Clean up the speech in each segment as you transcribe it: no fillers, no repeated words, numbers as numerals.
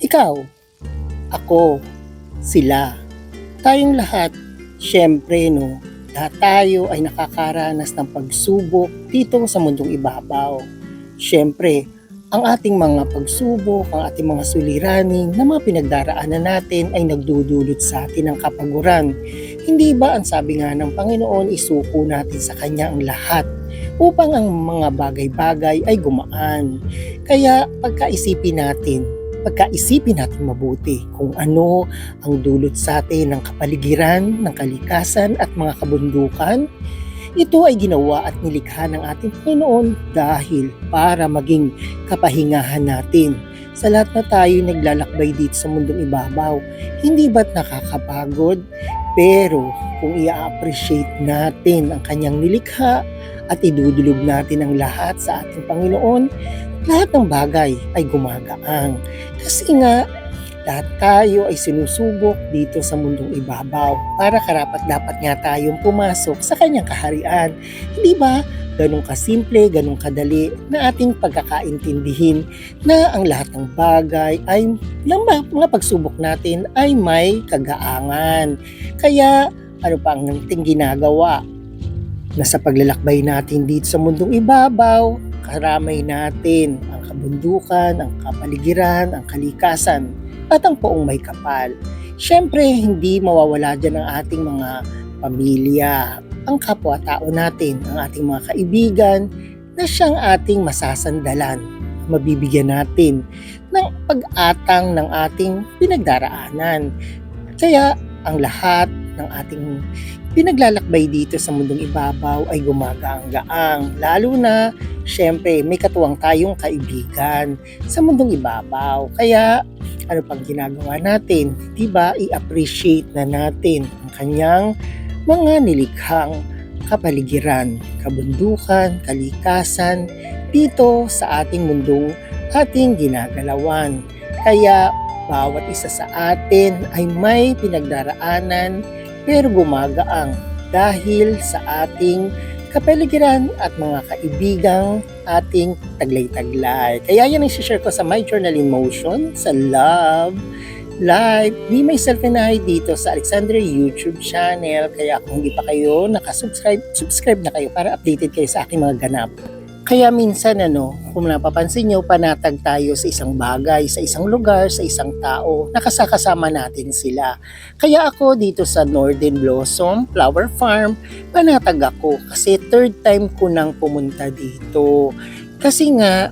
Ikaw, ako, sila, tayong lahat, syempre no, lahat tayo ay nakakaranas ng pagsubok dito sa mundong ibabaw. Syempre, ang ating mga pagsubok, ang ating mga suliranin na mga pinagdaraanan natin ay nagdudulot sa atin ng kapaguran. Hindi ba ang sabi nga ng Panginoon, isuko natin sa Kanya ang lahat upang ang mga bagay-bagay ay gumaan. Kaya pagkaisipin natin mabuti kung ano ang dulot sa atin ng kapaligiran, ng kalikasan at mga kabundukan. Ito ay ginawa at nilikha ng ating Panginoon dahil para maging kapahingahan natin. Sa lahat na tayo naglalakbay dito sa mundong ibabaw, hindi ba't nakakapagod? Pero kung i-appreciate natin ang kanyang nilikha at idudulog natin ang lahat sa ating Panginoon, lahat ng bagay ay gumagaang. Kasi nga, lahat tayo ay sinusubok dito sa mundong ibabaw para karapat-dapat nga tayong pumasok sa kanyang kaharian. Hindi ba ganun kasimple, ganun kadali na ating pagkakaintindihin na ang lahat ng bagay ay mga pagsubok natin ay may kagaangan. Kaya ano pa ang ating ginagawa? Nasa paglalakbay natin dito sa mundong ibabaw, karamay natin ang kabundukan, ang kapaligiran, ang kalikasan, at ang poong may kapal. Siyempre, hindi mawawala dyan ang ating mga pamilya, ang kapwa-tao natin, ang ating mga kaibigan na siyang ating masasandalan. Mabibigyan natin ng pag-atang ng ating pinagdaraanan. Kaya ang lahat ng ating pinaglalakbay dito sa mundong ibabaw ay gumagaang-gaang. Lalo na, syempre, may katuwang tayong kaibigan sa mundong ibabaw. Kaya, ano pang ginagawa natin? Diba, i-appreciate na natin ang kanyang mga nilikhang kapaligiran, kabundukan, kalikasan dito sa ating mundong ating ginagalawan. Kaya, bawat isa sa atin ay may pinagdaraanan pero gumagaang dahil sa ating kapaligiran at mga kaibigang ating taglay-taglay. Kaya yan ang share ko sa My Journal in Motion, sa Love Live, Be Myself and I dito sa Alexandria YouTube channel. Kaya kung hindi pa kayo subscribe na kayo para updated kayo sa aking mga ganap. Kaya minsan kung napapansin nyo, panatag tayo sa isang bagay, sa isang lugar, sa isang tao, nakasakasama natin sila. Kaya ako dito sa Northern Blossom Flower Farm, panatag ako kasi third time ko nang pumunta dito. Kasi nga,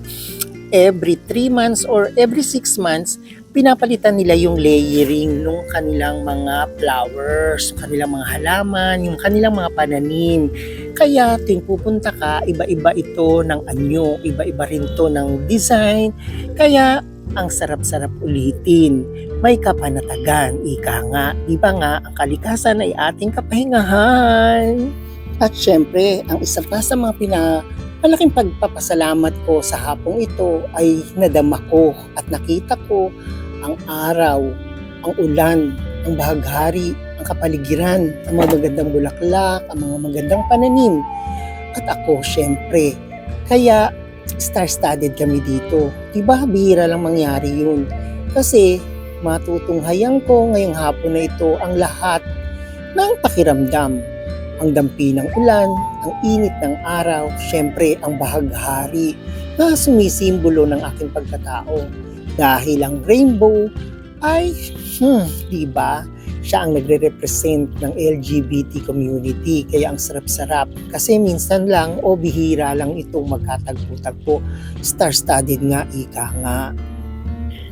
every 3 months or every 6 months, pinapalitan nila yung layering ng kanilang mga flowers, kanilang mga halaman, yung kanilang mga pananim. Kaya tuwing pupunta ka, iba-iba ito ng anyo, iba-iba rin to ng design. Kaya ang sarap-sarap ulitin. May kapanatagan, ika nga. Diba nga, ang kalikasan ay ating kapahingahan. At syempre, ang isa pa sa mga malaking pagpapasalamat ko sa hapong ito ay nadama ko at nakita ko ang araw, ang ulan, ang bahaghari, ang kapaligiran, ang mga magandang bulaklak, ang mga magandang pananim. At ako, syempre. Kaya, star-studded kami dito. Diba, bihira lang mangyari yun. Kasi, matutunghayan ko ngayong hapon na ito ang lahat ng pakiramdam. Ang dampi ng ulan, ang init ng araw, syempre ang bahaghari na sumisimbolo ng aking pagkatao. Dahil ang rainbow ay, diba, siya ang nagre-represent ng LGBT community. Kaya ang sarap-sarap. Kasi minsan lang o bihira lang itong magkatagpo-tagpo. Star-studded nga, ika nga.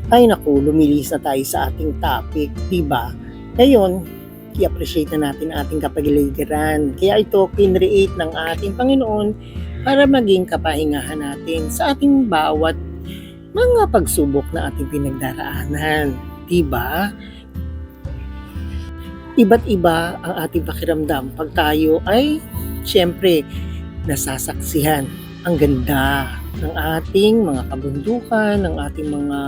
Ay naku, lumilis na tayo sa ating topic, diba? Ngayon, i-appreciate na natin ating kapaligiran. Kaya ito, kinreate ng ating Panginoon para maging kapahingahan natin sa ating bawat mga pagsubok na ating pinagdaraanan. Diba? Iba't iba ang ating pakiramdam pag tayo ay syempre nasasaksihan ang ganda ng ating mga kabundukan, ng ating mga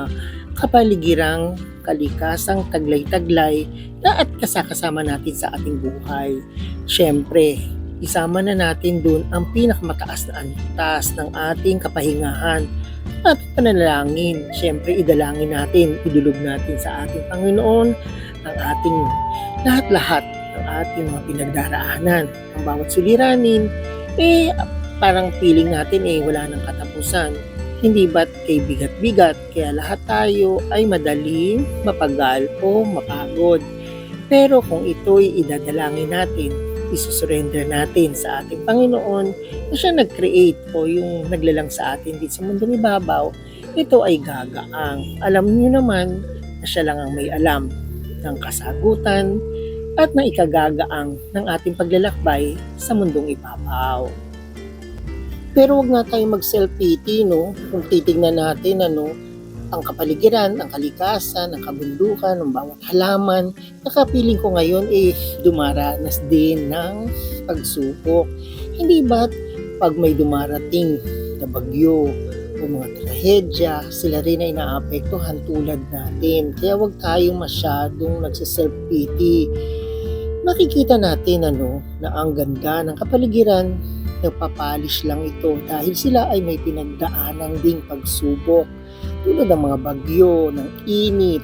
kapaligirang kalikasang taglay-taglay na at kasakasama natin sa ating buhay. Syempre, isama na natin dun ang pinakamataas na antas ng ating kapahingahan Ating panalangin, siyempre idalangin natin, idulog natin sa ating Panginoon ang ating lahat-lahat ng ating mga pinagdaraanan. Ang bawat suliranin, parang feeling natin wala nang katapusan. Hindi ba't kay bigat-bigat, kaya lahat tayo ay madaling mapagal o mapagod. Pero kung ito'y idadalangin natin, isusurrender natin sa ating Panginoon na siya nag-create o yung naglalang sa atin dito sa mundong ibabaw, ito ay gagaang. Alam niyo naman na siya lang ang may alam ng kasagutan at ng ikagagaang ng ating paglalakbay sa mundong ibabaw. Pero wag nga tayong mag-self-pity, no? Kung titignan natin, ang kapaligiran, ang kalikasan, ang kabundukan, ang bawat halaman, nakapiling ko ngayon dumaranas din ng pagsubok. Hindi ba't pag may dumarating na bagyo o mga trahedya, sila rin ay naapektuhan tulad natin. Kaya wag tayong masyadong nagsa-self-pity. Makikita natin na ang ganda ng kapaligiran, nagpapalis lang ito dahil sila ay may pinagdaanang ding pagsubok. Tulad ng mga bagyo, ng init,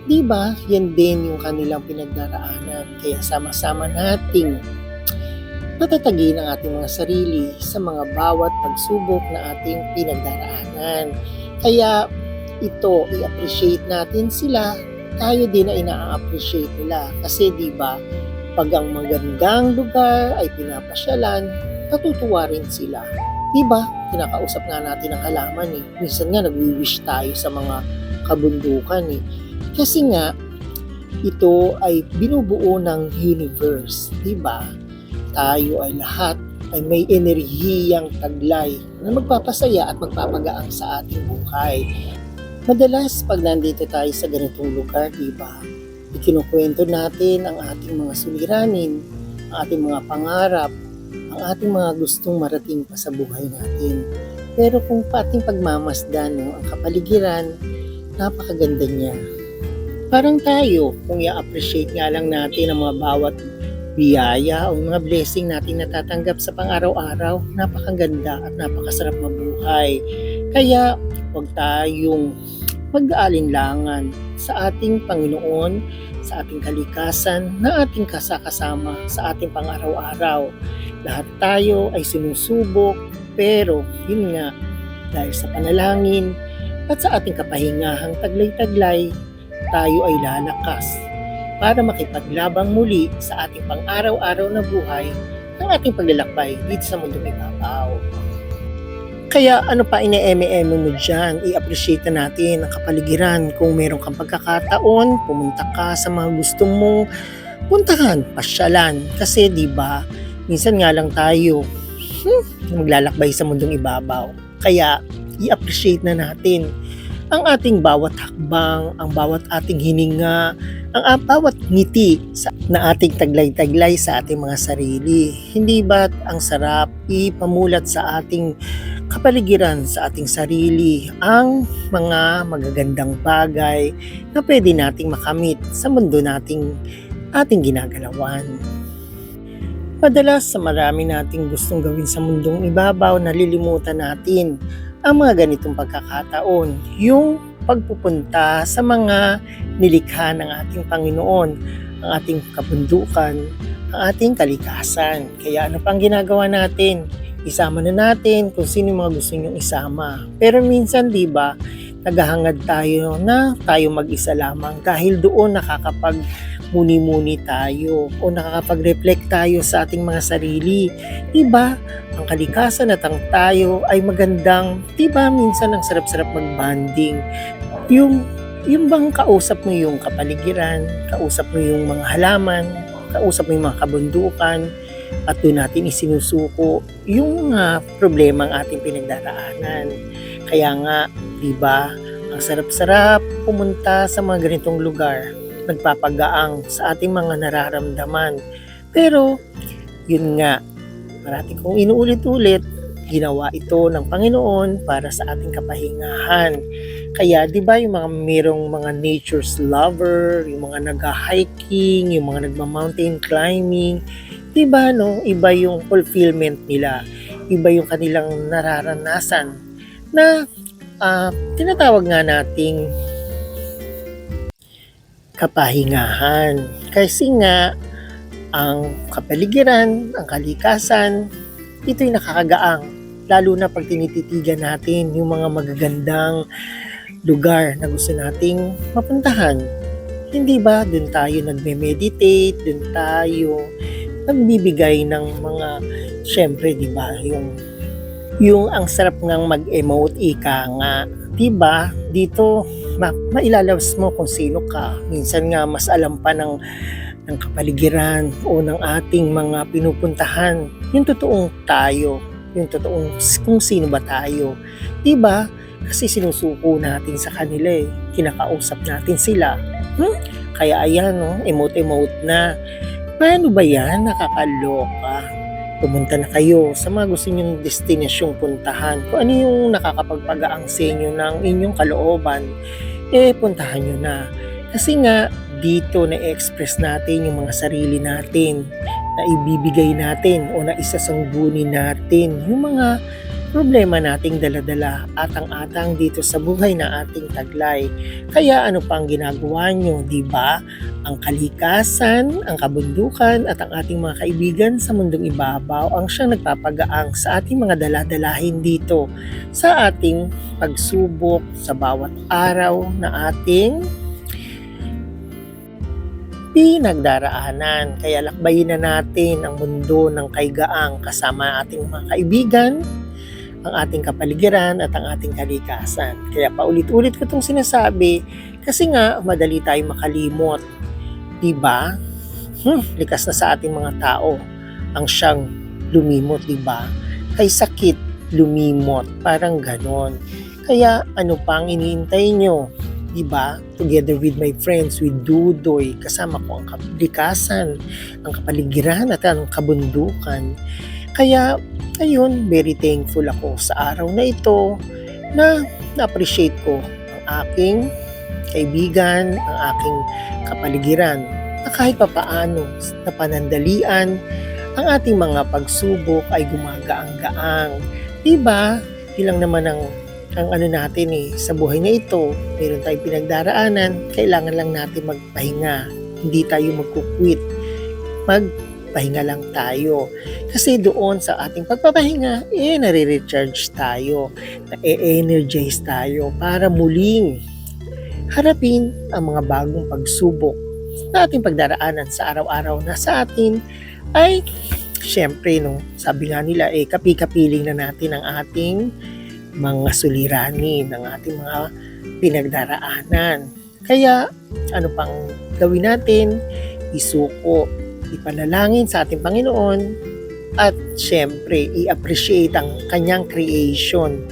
di ba? Yan din yung kanilang pinagdaraanan. Kaya sama-sama nating patatagin ang ating mga sarili sa mga bawat pagsubok na ating pinagdaraanan. Kaya ito, i-appreciate natin sila, tayo din ay na-appreciate nila. Kasi di ba, pag ang magandang lugar ay pinapasyalan, natutuwa rin sila. Diba? Kinakausap nga natin ang halaman Minsan nga nagwi-wish tayo sa mga kabundukan Kasi nga, ito ay binubuo ng universe. Diba? Tayo ay lahat ay may enerhiyang taglay na magpapasaya at magpapagaang sa ating buhay. Madalas pag nandito tayo sa ganitong lugar, diba? Ikinukwento natin ang ating mga suliranin, ang ating mga pangarap, ang ating mga gustong marating pa sa buhay natin. Pero kung pating pagmamasdan, ang kapaligiran, napakaganda niya. Parang tayo, kung i-appreciate nga lang natin ang mga bawat biyaya o mga blessing natin natatanggap sa pang-araw-araw, napakaganda at napakasarap mabuhay. Kaya huwag tayong mag-aalinlangan sa ating Panginoon, sa ating kalikasan na ating kasakasama sa ating pang-araw-araw. Lahat tayo ay sinusubok, pero yun nga, dahil sa panalangin at sa ating kapahingahang taglay-taglay, tayo ay lalakas para makipaglabang muli sa ating pang-araw-araw na buhay ng ating paglalakbay dito sa mundong ibabaw. Kaya ano pa ine-eme-eme mo dyan, i-appreciate natin ang kapaligiran. Kung meron kang pagkakataon, pumunta ka sa mga gusto mong puntahan, pasyalan. Kasi di ba minsan nga lang tayo maglalakbay sa mundong ibabaw. Kaya i-appreciate na natin ang ating bawat hakbang, ang bawat ating hininga, ang bawat ngiti na ating taglay-taglay sa ating mga sarili. Hindi ba't ang sarap ipamulat sa ating kapaligiran, sa ating sarili, ang mga magagandang bagay na pwede nating makamit sa mundo ating ginagalawan. Madalas sa marami nating gustong gawin sa mundong ibabaw, nalilimutan natin ang mga ganitong pagkakataon. Yung pagpupunta sa mga nilikha ng ating Panginoon, ang ating kabundukan, ang ating kalikasan. Kaya ano pang ginagawa natin? Isama na natin kung sino yung mga gusto nyong isama. Pero minsan, di ba, naghahangad tayo na tayo mag-isa lamang dahil doon muni-muni tayo o nakakapag-reflect tayo sa ating mga sarili. Diba? Ang kalikasan at ang tayo ay magandang, diba minsan ang sarap-sarap mag-bonding. Yung bang kausap mo yung kapaligiran, kausap mo yung mga halaman, kausap mo yung mga kabundukan, at doon natin isinusuko yung problema ang ating pinagdaraanan. Kaya nga, diba, ang sarap-sarap pumunta sa mga ganitong lugar, nagpapagaang sa ating mga nararamdaman. Pero, yun nga, parating kong inuulit-ulit, ginawa ito ng Panginoon para sa ating kapahingahan. Kaya, di ba, yung mga merong mga nature's lover, yung mga nag-hiking, yung mga nagma-mountain climbing, di ba, iba yung fulfillment nila, iba yung kanilang nararanasan na tinatawag nga nating kapahingahan. Kasi nga, ang kapaligiran, ang kalikasan, ito'y nakakagaang. Lalo na pag tinititigan natin yung mga magagandang lugar na gusto nating mapuntahan. Hindi ba doon tayo nagme-meditate, doon tayo nagbibigay ng mga, syempre, di ba, yung ang sarap ngang mag-emote, ika nga, di ba? Dito, mailalabas mo kung sino ka. Minsan nga, mas alam pa ng kapaligiran o ng ating mga pinupuntahan. Yung totoong tayo, yung totoong kung sino ba tayo. Di ba? Kasi sinusuko natin sa kanila eh. Kinakausap natin sila. Kaya ayan, no? Emote-emote na. Paano ba yan? Nakakaloka. Pumunta na kayo sa mga gusto nyong destinasyong puntahan. Kung ano yung nakakapagpagaang sa inyo ng inyong kalooban, puntahan nyo na. Kasi nga, dito na-express natin yung mga sarili natin, na ibibigay natin o na isasangguni natin yung mga problema nating daladala atang-atang dito sa buhay na ating taglay. Kaya ano pang ginagawa nyo, di ba? Ang kalikasan, ang kabundukan at ang ating mga kaibigan sa mundong ibabaw ang siyang nagpapagaang sa ating mga daladalahin dito sa ating pagsubok sa bawat araw na ating pinagdaraanan. Kaya lakbayin na natin ang mundo ng kaigaang kasama ating mga kaibigan, ang ating kapaligiran at ang ating kalikasan. Kaya paulit-ulit ko itong sinasabi kasi nga madali tayong makalimot. Diba? Likas na sa ating mga tao ang siyang lumimot, diba? Kay sakit, lumimot. Parang ganon. Kaya ano pang iniintay nyo? Diba? Together with my friends, with Dudoy, kasama ko ang kalikasan, ang kapaligiran at ang kabundukan. Kaya, ayun, very thankful ako sa araw na ito na na-appreciate ko ang aking kaibigan, ang aking kapaligiran, na kahit papaano na panandalian, ang ating mga pagsubok ay gumagaang-gaang. Diba? Ilang naman ang ano natin sa buhay na ito, meron tayong pinagdaraanan, kailangan lang natin magpahinga. Hindi tayo magkukwit. Magpahinga lang tayo. Kasi doon sa ating pagpapahinga, nare-recharge tayo, na-energize tayo para muling harapin ang mga bagong pagsubok na ating pagdaraanan sa araw-araw na sa atin ay syempre, sabi nga nila, kapi-kapiling na natin ang ating mga suliranin, ng ating mga pinagdaraanan. Kaya, ano pang gawin natin? Isuko, ipanalangin sa ating Panginoon, at syempre, i-appreciate ang kanyang creation.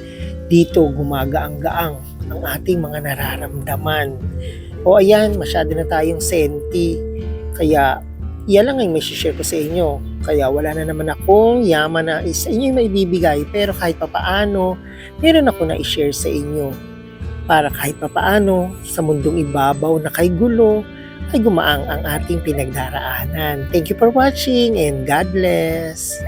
Dito, gumagaang-gaang ang ating mga nararamdaman. O ayan, masyado na tayong senti. Kaya, yan lang ang may share ko sa inyo. Kaya wala na naman akong yaman na sa inyo yung maibibigay. Pero kahit papaano, meron ako na i-share sa inyo. Para kahit papaano, sa mundong ibabaw na kay gulo, ay gumaang ang ating pinagdaraanan. Thank you for watching and God bless!